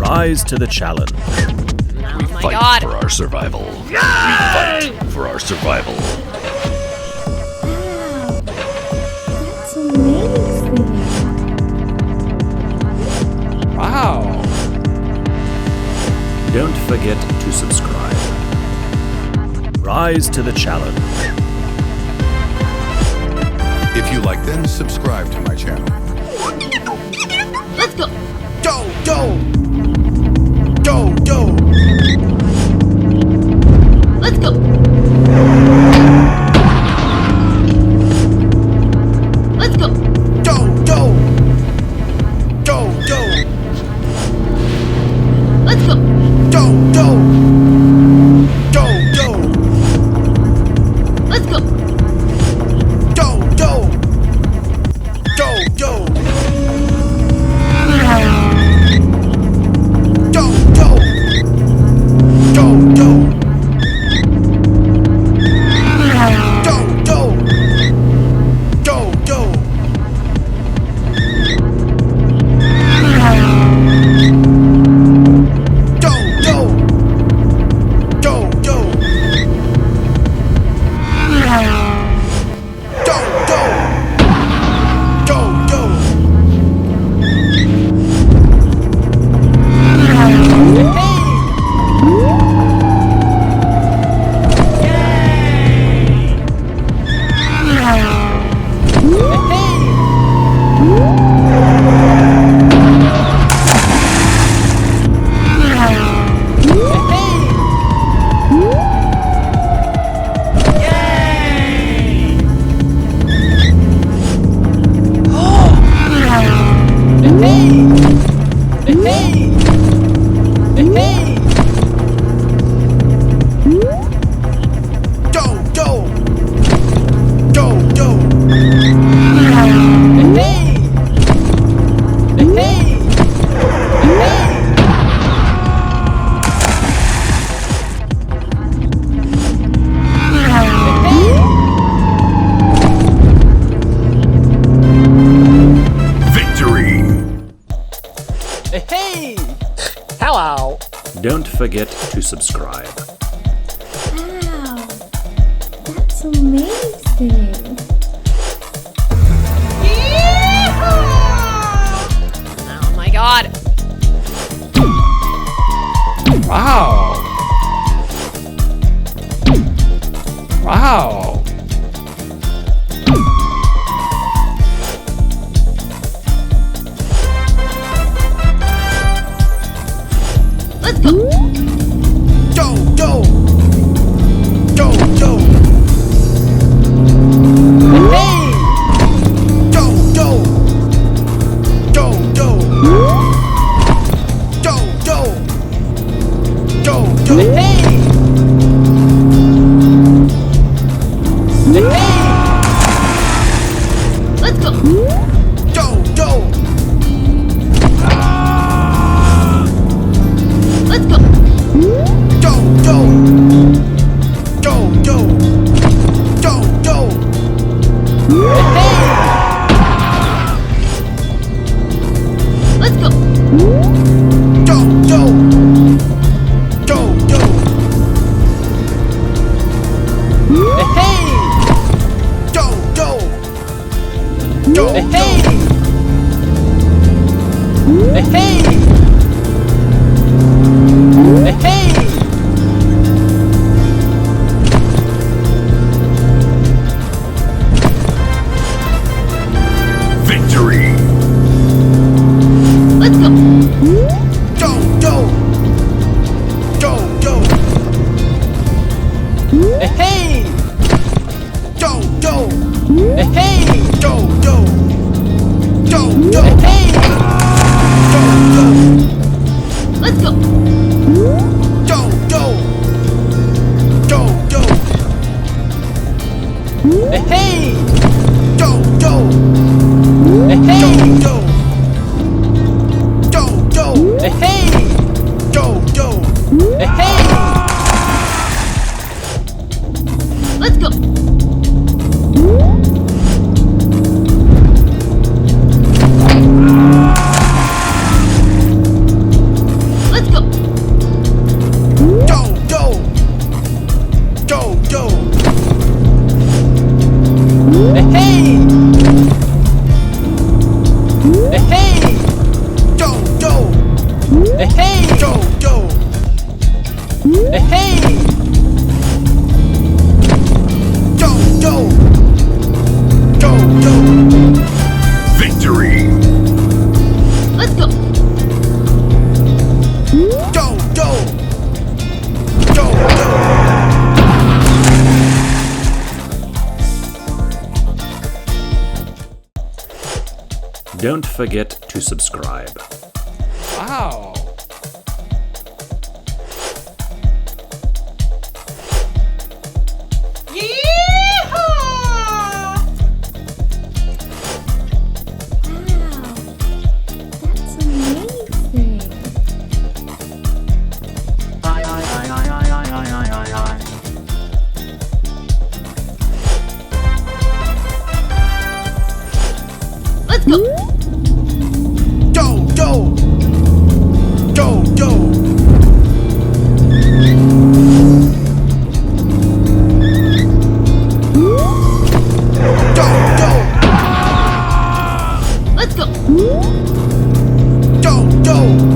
Rise to the challenge. We my fight God. for our survival. We fight for our survival. That's amazing. Wow. Don't forget to subscribe. Rise to the challenge. If you like, then subscribe to my channel. Let's go. Go! Let's go. Let's go. Let's go. Let's go. Hey! Hello! Don't forget to subscribe. Wow. That's amazing. Oh my God. Wow! Wow! Let's go. Let's go. Let's go. Let's go. Victory! Let's go. Go! Don't forget to subscribe. Wow. Wow, that's amazing. Let's go. Do, do. Do, do. Let's go. Do, do.